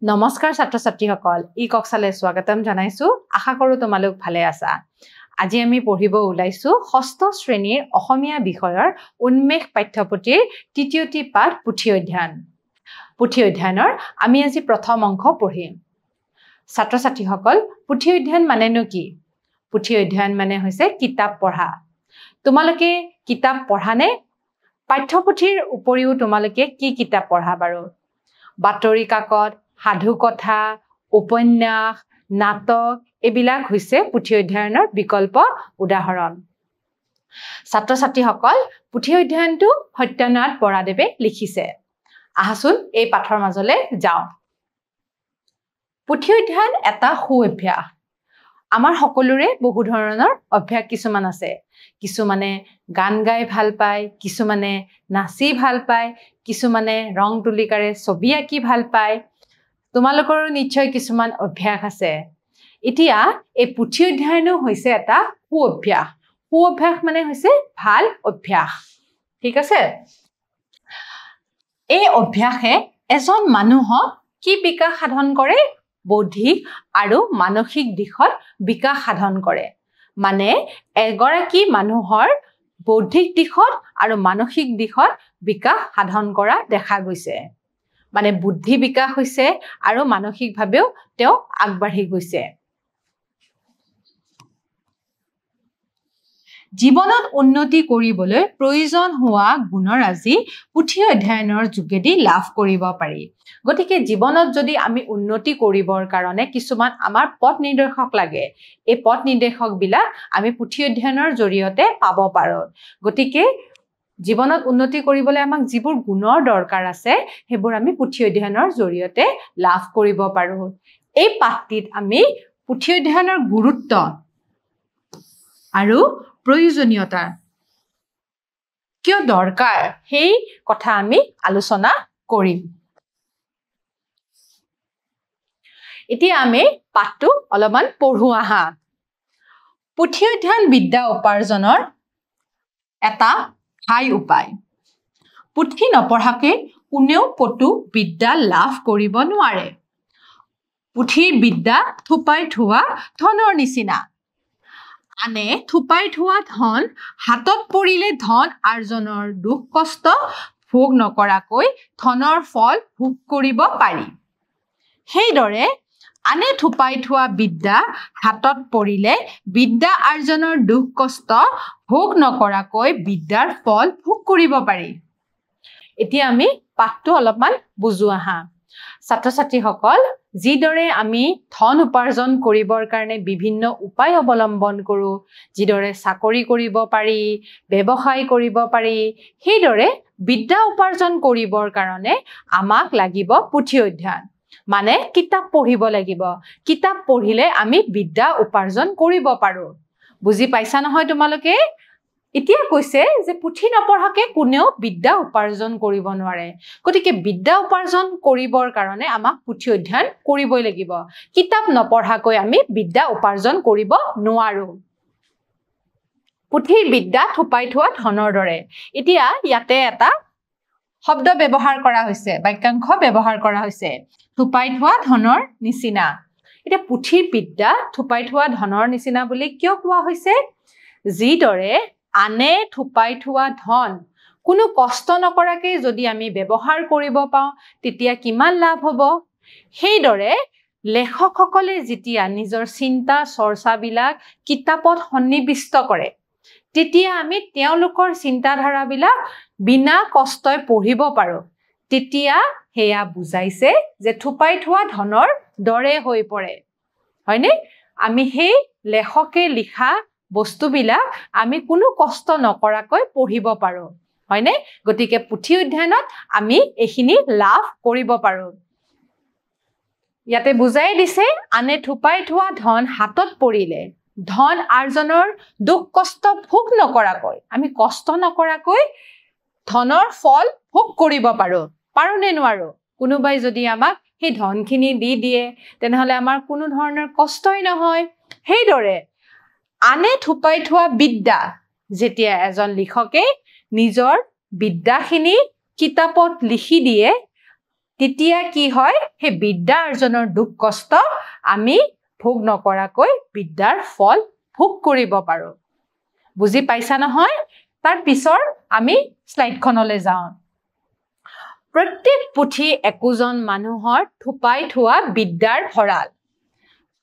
নমস্কাৰ ছাত্ৰ ছাত্ৰীসকল ই কক্সালে স্বাগতম জনাইছো আশা কৰো তোমালোক ভালে আছা আজি আমি পঢ়িব ওলাইছো ষষ্ঠ শ্ৰেণীৰ অসমীয়া বিষয়ৰ উন্মেষ পাঠ্যপুথিৰ তৃতীয়টি পাঠ পুথি অধ্যয়নৰ আমি আজি প্ৰথম অংশ পঢ়িম ছাত্ৰ ছাত্ৰীসকল পুথি অধ্যয়ন মানেনো কি পুথি অধ্যয়ন মানে হৈছে কিতাপ পঢ়া তোমালোকে কিতাপ পঢ়ানে পাঠ্যপুথিৰ উপৰিও তোমালোকে কি কিতাপ পঢ়া বাৰু বাতৰি কাকত সাধু কথা উপন্যাস নাটক এবিলাক হৈছে পুথি অধ্যয়নৰ বিকল্প উদাহৰণ ছাত্ৰ ছাত্ৰীসকল পুথি অধ্যয়নটো সত্যনাথ বৰাদেৱে লিখিছে আহাচোন এই পাঠৰ মাজলে যাও পুথি অধ্যয়ন এটা সুঅভ্যাস আমাৰ সকলোৰে বহু ধৰণৰ অভ্যাস কিছুমান আছে কিছুমানে গান গাই ভাল পায় কিছুমানে নাচি ভাল পায় কিছুমানে ৰং তুলিকাৰে ছবি আঁকি ভাল পায় তোমালোকৰ নিশ্চয় কিছুমান অভ্যাস আছে এতিয়া এই পুথি অধ্যয়নো হৈছে এটা সুঅভ্যাস মানে হৈছে ভাল অভ্যাস ঠিক আছে এই অভ্যাসে এজন মানুহক কি বিকাশ সাধন কৰে বৌদ্ধিক আৰু মানসিক দিশত বিকাশ সাধন কৰে মানে এগৰাকী মানুহৰ বৌদ্ধিক দিশত আৰু মানসিক দিশত বিকাশ সাধন কৰা দেখা গৈছে মানে বুদ্ধি বিকাশ হৈছে আৰু মানসিকভাৱেও তেওঁ আগবাঢ়ি গৈছে জীৱনত উন্নতি কৰিবলৈ প্ৰয়োজন হোৱা গুণৰাজি পুথি অধ্যয়নৰ যোগেদি লাভ কৰিব পাৰি গতিকে জীৱনত যদি আমি উন্নতি কৰিবৰ কাৰণে কিছুমান আমাৰ পথ নিৰ্দেশক লাগে এই পথ নিৰ্দেশক বিলাক আমি পুথি অধ্যয়নৰ জৰিয়তে পাব পাৰো গতিকে জীৱনত উন্নতি কৰিবলৈ আমাক যিবোৰ গুণৰ দৰকাৰ আছে হেবোৰ আমি পুথি অধ্যয়নৰ জৰিয়তে লাভ কৰিব পাৰো এই পাঠটিত আমি পুথি অধ্যয়নৰ গুৰুত্ব আৰু প্ৰয়োজনীয়তা কিয় দৰকাৰ সেই কথা আমি আলোচনা কৰিম এতিয়া আমি পাঠটো অলপমান পঢ়ো আহা পুথি অধ্যয়ন বিদ্যা উপাৰ্জনৰ এটা হাই উপায় পুথি নপঢ়াকে কোনেও কতো বিদ্যা লাভ কৰিব নোৱাৰে পুথিৰ বিদ্যা থুপাই থোৱা ধনৰ নিচিনা আনে থুপাই থোৱা ধন হাতত পৰিলে ধন আৰ্জনৰ দুখ কষ্ট ভোগ নকৰাকৈ ধনৰ ফল ভোগ কৰিব পাৰি সেইদৰে আনে থুপাই থোৱা বিদ্যা হাতত পৰিলে বিদ্যা আৰ্জনৰ দুখ কষ্ট ভোগ নকৰাকৈ বিদ্যাৰ ফল ভোগ কৰিব পাৰি এতিয়া আমি পাঠটো অলপমান বুজো আহা ছাত্ৰ ছাত্ৰীসকল যিদৰে আমি ধন উপাৰ্জন কৰিবৰ কাৰণে বিভিন্ন উপায় অৱলম্বন কৰো যিদৰে চাকৰি কৰিব পাৰি ব্যৱসায় কৰিব পাৰি সেইদৰে বিদ্যা উপাৰ্জন কৰিবৰ কাৰণে আমাক লাগিব পুথি অধ্যয়ন মানে কিতাপ পঢ়িব লাগিব কিতাপ পঢ়িলে আমি বিদ্যা উপাৰ্জন কৰিব পাৰো বুজি পাইছা নহয় তোমালোকে এতিয়া কৈছে যে পুথি নপঢ়াকে কোনেও বিদ্যা উপাৰ্জন কৰিব নোৱাৰে গতিকে বিদ্যা উপাৰ্জন কৰিবৰ কাৰণে আমাক পুথি অধ্যয়ন কৰিবই লাগিব কিতাপ নপঢ়াকৈ আমি বিদ্যা উপাৰ্জন কৰিব নোৱাৰো পুথিৰ বিদ্যা থুপাই থোৱা ধনৰ দৰে এতিয়া ইয়াতে এটা শব্দ ব্যৱহাৰ কৰা হৈছে বাক্যাংশ ব্যৱহাৰ কৰা হৈছে থুপাই থোৱা ধনৰ নিচিনা এতিয়া পুথিৰ বিদ্যা থুপাই থোৱা ধনৰ নিচিনা বুলি কিয় কোৱা হৈছে যিদৰে আনে থুপাই থোৱা ধন কোনো কষ্ট নকৰাকৈ যদি আমি ব্যৱহাৰ কৰিব পাওঁ তেতিয়া কিমান লাভ হ'ব সেইদৰে লেখকসকলে যেতিয়া নিজৰ চিন্তা চৰ্চাবিলাক কিতাপত সন্নিৱিষ্ট কৰে তেতিয়া আমি তেওঁলোকৰ চিন্তাধাৰাবিলাক বিনা কষ্টই পঢ়িব পাৰো তেতিয়া হেয়া বুজাইছে যে থুপাই থোৱা ধনৰ দৰে হৈ পৰে হয়নে আমি সেই লেখকে লিখা বস্তুবিলাক আমি কোনো কষ্ট নকৰাকৈ পঢ়িব পাৰো হয়নে গতিকে পুথি অধ্যয়নত আমি এখিনি লাভ কৰিব পাৰো ইয়াতে বুজাই দিছে আনে থুপাই থোৱা ধন হাতত পৰিলে ধন আৰ্জনৰ দুখ কষ্ট ভোগ নকৰাকৈ আমি কষ্ট নকৰাকৈ ধনৰ ফল ভোগ কৰিব পাৰো নে নোৱাৰো কোনোবাই যদি আমাক সেই ধনখিনি দি দিয়ে তেনেহলে আমাৰ কোনো ধৰণৰ কষ্টই নহয় সেইদৰে আনে থুপাই থোৱা বিদ্যা যেতিয়া এজন লিখকে নিজৰ বিদ্যাখিনি কিতাপত লিখি দিয়ে তেতিয়া কি হয় হে বিদ্যা অৰ্জনৰ দুখ কষ্ট আমি ভোগ নকৰাকৈ বিদ্যাৰ ফল ভোগ কৰিব পাৰো বুজি পাইছা নহয় তাৰ পিছৰ আমি স্লাইডখনলৈ যাওঁ প্ৰত্যেক পুথি একোজন মানুহৰ থুপাই থোৱা বিদ্যাৰ ভঁৰাল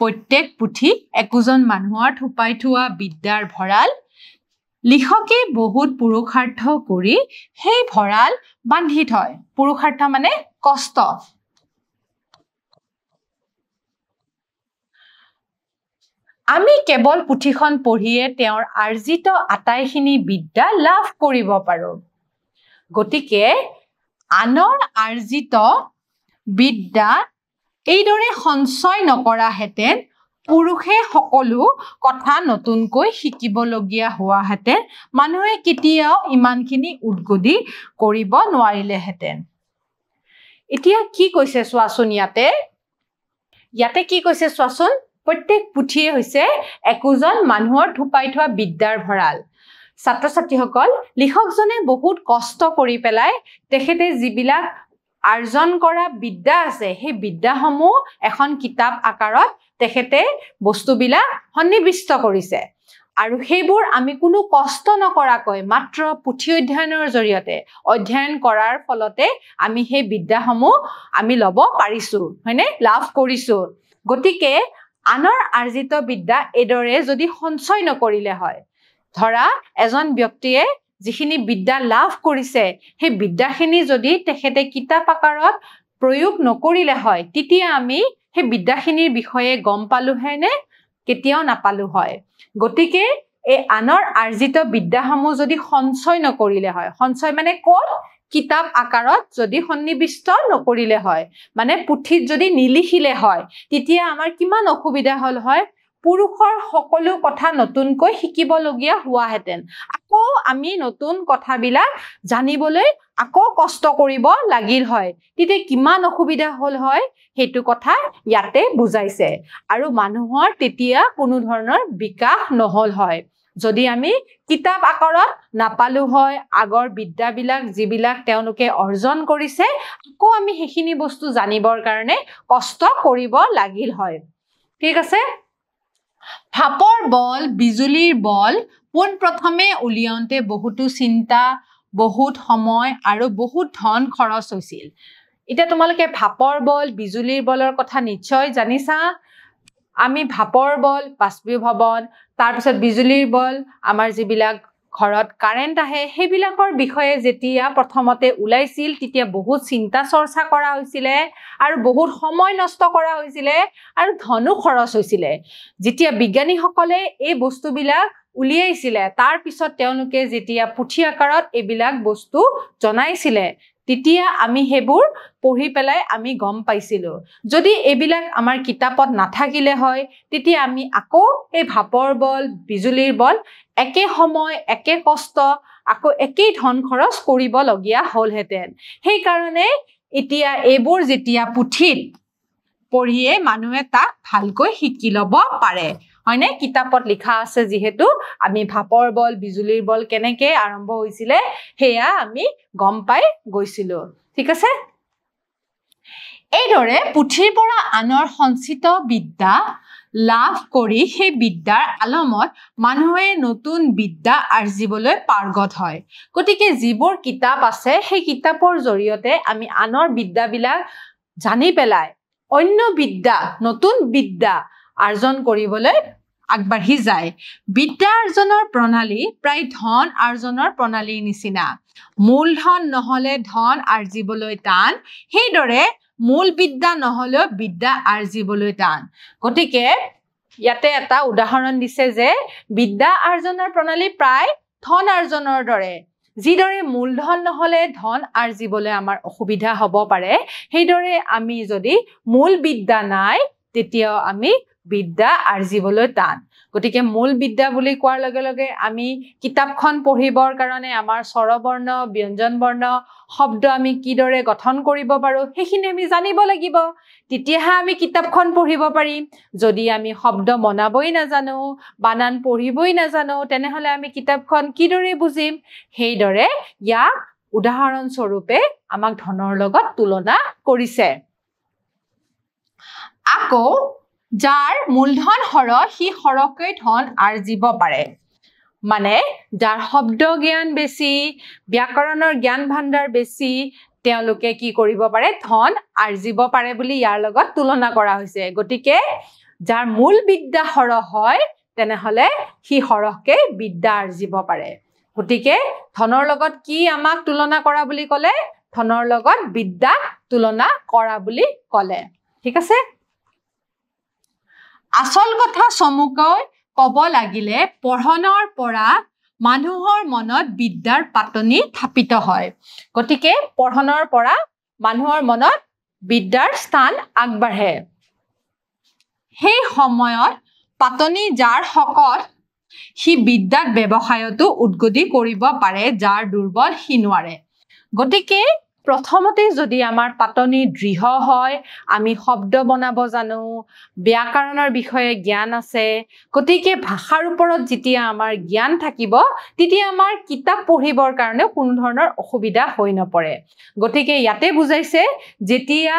প্ৰত্যেক পুথি একোজন মানুহৰ থুপাই থোৱা বিদ্যাৰ ভঁৰাল লিখকে বহুত পুৰুষাৰ্থ কৰি সেই ভঁৰাল বান্ধি থয় পুৰুষাৰ্থ মানে কষ্ট আমি কেৱল পুথিখন পঢ়িয়ে তেওঁৰ আৰ্জিত আটাইখিনি বিদ্যা লাভ কৰিব পাৰো গতিকে আনৰ আৰ্জিত বিদ্যা এইদৰে সঞ্চয় নকৰাহেঁতেন পুৰুষে সকলো কথা নতুনকৈ শিকিবলগীয়া হোৱাহেঁতেন মানুহে কেতিয়াও ইমানখিনি উদ্গতি কৰিব নোৱাৰিলেহেঁতেন এতিয়া কি কৈছে চোৱাচোন ইয়াতে কি কৈছে চোৱাচোন প্ৰত্যেক পুথিয়ে হৈছে একোজন মানুহৰ থুপাই থোৱা বিদ্যাৰ ভঁৰাল ছাত্ৰ ছাত্ৰীসকল লিখকজনে বহুত কষ্ট কৰি পেলাই তেখেতে যিবিলাক আৰ্জন কৰা বিদ্যা আছে সেই বিদ্যাসমূহ এখন কিতাপ আকাৰত তেখেতে বস্তুবিলাক সন্নিবিষ্ট কৰিছে আৰু সেইবোৰ আমি কোনো কষ্ট নকৰাকৈ মাত্ৰ পুথি অধ্যয়নৰ জৰিয়তে অধ্যয়ন কৰাৰ ফলতে আমি সেই বিদ্যাসমূহ আমি ল'ব পাৰিছো হয়নে লাভ কৰিছো গতিকে আনৰ আৰ্জিত বিদ্যা এদৰে যদি সঞ্চয় নকৰিলে হয় ধৰা এজন ব্যক্তিয়ে যিখিনি বিদ্যা লাভ কৰিছে সেই বিদ্যাখিনি যদি তেখেতে কিতাপ আকাৰত প্ৰয়োগ নকৰিলে হয় তেতিয়া আমি সেই বিদ্যাখিনিৰ বিষয়ে গম পালোহে নে কেতিয়াও নাপালো হয় গতিকে এই আনৰ আৰ্জিত বিদ্যাসমূহ যদি সঞ্চয় নকৰিলে হয় সঞ্চয় মানে ক'ত কিতাপ আকাৰত যদি সন্নিবিষ্ট নকৰিলে হয় মানে পুথিত যদি নিলিখিলে হয় তেতিয়া আমাৰ কিমান অসুবিধা হল হয় পুৰুষৰ সকলো কথা নতুনকৈ শিকিবলগীয়া হোৱাহেঁতেন আকৌ আমি নতুন কথাবিলাক জানিবলৈ আকৌ কষ্ট কৰিব লাগিল হয় তেতিয়া কিমান অসুবিধা হল হয় সেইটো কথা ইয়াতে বুজাইছে আৰু মানুহৰ তেতিয়া কোনো ধৰণৰ বিকাশ নহল হয় যদি আমি কিতাপ আকাৰত নাপালো হয় আগৰ বিদ্যাবিলাক যিবিলাক তেওঁলোকে অৰ্জন কৰিছে আকৌ আমি সেইখিনি বস্তু জানিবৰ কাৰণে কষ্ট কৰিব লাগিল হয় ঠিক আছে ভাপৰ বল বিজুলীৰ বল পোন প্ৰথমে উলিয়াওঁতে বহুতো চিন্তা বহুত সময় আৰু বহুত ধন খৰচ হৈছিল এতিয়া তোমালোকে ভাপৰ বল বিজুলীৰ বলৰ কথা নিশ্চয় জানিছা আমি ভাপৰ বল বাষ্পীভৱন তাৰ পিছত বিজুলীৰ বল আমাৰ যিবিলাক ঘৰত কাৰেন্ট আহে সেইবিলাকৰ বিষয়ে যেতিয়া প্ৰথমতে ওলাইছিল তেতিয়া বহুত চিন্তা চৰ্চা কৰা হৈছিল আৰু বহুত সময় নষ্ট কৰা হৈছিল আৰু ধনো খৰচ হৈছিল যেতিয়া বিজ্ঞানীসকলে এই বস্তুবিলাক উলিয়াইছিল তাৰ পিছত তেওঁলোকে যেতিয়া পুথি আকাৰত এইবিলাক বস্তু জনাইছিল তেতিয়া আমি হেবোৰ পঢ়ি পেলাই আমি গম পাইছিলো যদি এইবিলাক আমাৰ কিতাপত নাথাকিলে হয় তেতিয়া আমি আকৌ এই ভাপৰ বল বিজুলীৰ বল একে সময় একে কষ্ট আকৌ একেই ধন খৰচ কৰিব লগিয়া হলহেঁতেন সেই কাৰণে এতিয়া এইবোৰ যেতিয়া পুথিত পঢ়িয়ে মানুহে তাক ভালকৈ শিকি ল'ব পাৰে হয়নে কিতাপত লিখা আছে যিহেতু আমি ভাপৰ বল বিজুলীৰ বল কেনেকৈ আৰম্ভ হৈছিল হেয়া আমি গম পাই গৈছিলো ঠিক আছে এইদৰে পুথিৰ পৰা আনৰ সঞ্চিত বিদ্যা লাভ কৰি সেই বিদ্যাৰ আলমত মানুহে নতুন বিদ্যা আৰ্জিবলৈ পাৰ্গত হয় গতিকে যিবোৰ কিতাপ আছে সেই কিতাপৰ জৰিয়তে আমি আনৰ বিদ্যাবিলাক জানি পেলাই অন্য বিদ্যা নতুন বিদ্যা আৰ্জন কৰিবলৈ আগবাঢ়ি যায় বিদ্যা আৰ্জনৰ প্ৰণালী প্ৰায় ধন আৰ্জনৰ প্ৰণালীৰ নিচিনা মূলধন নহলে ধন আৰ্জিবলৈ টান সেইদৰে মূল বিদ্যা নহলেও বিদ্যা আৰ্জিবলৈ টান গতিকে ইয়াতে এটা উদাহৰণ দিছে যে বিদ্যা আৰ্জনৰ প্ৰণালী প্ৰায় ধন আৰ্জনৰ দৰে যিদৰে মূলধন নহলে ধন আৰ্জিবলৈ আমাৰ অসুবিধা হ'ব পাৰে সেইদৰে আমি যদি মূল বিদ্যা নাই তেতিয়াও আমি বিদ্যা আৰ্জিবলৈ টান গতিকে মূল বিদ্যা বুলি কোৱাৰ লগে লগে আমি কিতাপখন পঢ়িবৰ কাৰণে আমাৰ স্বৰবৰ্ণ ব্যঞ্জন বৰ্ণ শব্দ আমি কিদৰে গঠন কৰিব পাৰো সেইখিনি আমি জানিব লাগিব তেতিয়াহে আমি কিতাপখন পঢ়িব পাৰিম যদি আমি শব্দ বনাবই নাজানো বানান পঢ়িবই নাজানো তেনেহলে আমি কিতাপখন কিদৰে বুজিম সেইদৰে ইয়াক উদাহৰণ স্বৰূপে আমাক ধনৰ লগত তুলনা কৰিছে আকৌ যাৰ মূলধন সৰহ সি সৰহকৈ ধন আৰ্জিব পাৰে মানে যাৰ শব্দ জ্ঞান বেছি ব্যাকৰণৰ জ্ঞান ভাণ্ডাৰ বেছি তেওঁলোকে কি কৰিব পাৰে ধন আৰ্জিব পাৰে বুলি ইয়াৰ লগত তুলনা কৰা হৈছে গতিকে যাৰ মূল বিদ্যা সৰহ হয় তেনেহলে সি সৰহকে বিদ্যা আৰ্জিব পাৰে গতিকে ধনৰ লগত কি আমাক তুলনা কৰা বুলি ক'লে ধনৰ লগত বিদ্যা তুলনা কৰা বুলি ক'লে ঠিক আছে আসল কথা চমুকৈ ক'ব লাগিলে পঢ়নৰ পৰা মানুহৰ মনত বিদ্যাৰ পাতনি থাপিত হয় গতিকে পঢ়নৰ পৰা মানুহৰ মনত বিদ্যাৰ স্থান আগবাঢ়ে সেই সময়ত পাতনি যাৰ শকত সি বিদ্যাত ব্যৱসায়তো উদ্গতি কৰিব পাৰে যাৰ দুৰ্বল সি নোৱাৰে গতিকে প্ৰথমতে যদি আমাৰ পাতনি দৃঢ় হয় আমি শব্দ বনাব জানো ব্যাকৰণৰ বিষয়ে জ্ঞান আছে গতিকে ভাষাৰ ওপৰত যেতিয়া আমাৰ জ্ঞান থাকিব তেতিয়া আমাৰ কিতাপ পঢ়িবৰ কাৰণে কোনো ধৰণৰ অসুবিধা হৈ নপৰে গতিকে ইয়াতে বুজাইছে যেতিয়া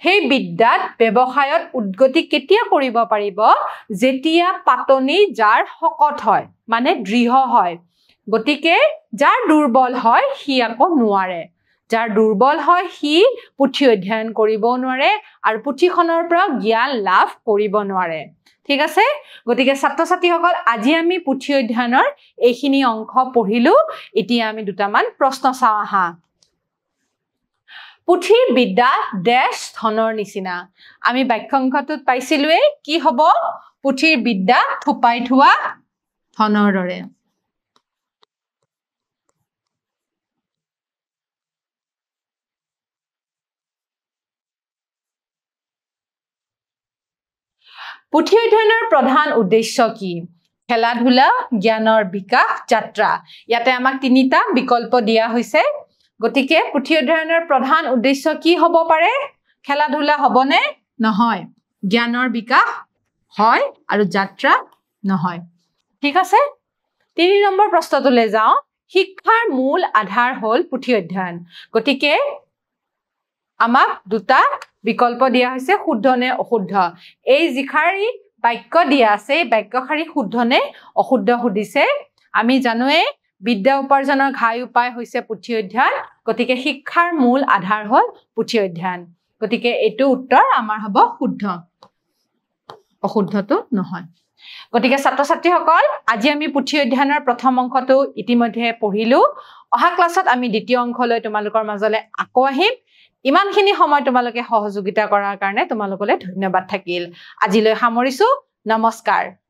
সেই বিদ্যাত ব্যৱসায়ত উদ্গতি কেতিয়া কৰিব পাৰিব যেতিয়া পাতনি যাৰ শকত হয় মানে দৃঢ় হয় গতিকে যাৰ দুৰ্বল হয় সি আকৌ নোৱাৰে যাৰ দুৰ্বল হয় সি পুথি অধ্যয়ন কৰিব নোৱাৰে আৰু পুথিখনৰ পৰা জ্ঞান লাভ কৰিব নোৱাৰে ঠিক আছে গতিকে ছাত্ৰ ছাত্ৰীসকল আজি আমি পুথি অধ্যয়নৰ এইখিনি অংশ পঢ়িলো এতিয়া আমি দুটামান প্ৰশ্ন চাওঁ আহা পুথিৰ বিদ্যা দেশ ধনৰ নিচিনা আমি বাক্যাংশটোত পাইছিলোৱে কি হ'ব পুথিৰ বিদ্যা থুপাই থোৱা ধনৰ দৰে পুথি অধ্যয়নৰ প্ৰধান উদ্দেশ্য কি খেলা ধূলা জ্ঞানৰ বিকাশ যাত্ৰা ইয়াতে আমাক তিনিটা বিকল্প দিয়া হৈছে গতিকে পুথি অধ্যয়নৰ প্ৰধান উদ্দেশ্য কি হ'ব পাৰে খেলা ধূলা হ'বনে নহয় জ্ঞানৰ বিকাশ হয় আৰু যাত্ৰা নহয় ঠিক আছে 3 নম্বৰ প্ৰশ্নটোলৈ যাওঁ শিক্ষাৰ মূল আধাৰ হ'ল পুথি অধ্যয়ন গতিকে আমাক দুটা বিকল্প দিয়া হৈছে শুদ্ধ নে অশুদ্ধ এই যিখাৰি বাক্য দিয়া আছে বাক্যখাৰি শুদ্ধ নে অশুদ্ধ সুধিছে আমি জানোৱে বিদ্যা উপাৰ্জনৰ ঘাই উপায় হৈছে পুথি অধ্যয়ন গতিকে শিক্ষাৰ মূল আধাৰ হ'ল পুথি অধ্যয়ন গতিকে এইটো উত্তৰ আমাৰ হ'ব শুদ্ধ অশুদ্ধটো নহয় গতিকে ছাত্ৰ ছাত্ৰীসকল আজি আমি পুথি অধ্যয়নৰ প্ৰথম অংশটো ইতিমধ্যে পঢ়িলো অহা ক্লাছত আমি দ্বিতীয় অংশলৈ তোমালোকৰ মাজলৈ আকৌ আহিম ইমানখিনি সময় তোমালোকে সহযোগিতা কৰাৰ কাৰণে তোমালোকলৈ ধন্যবাদ থাকিল আজিলৈ সামৰিছো নমস্কাৰ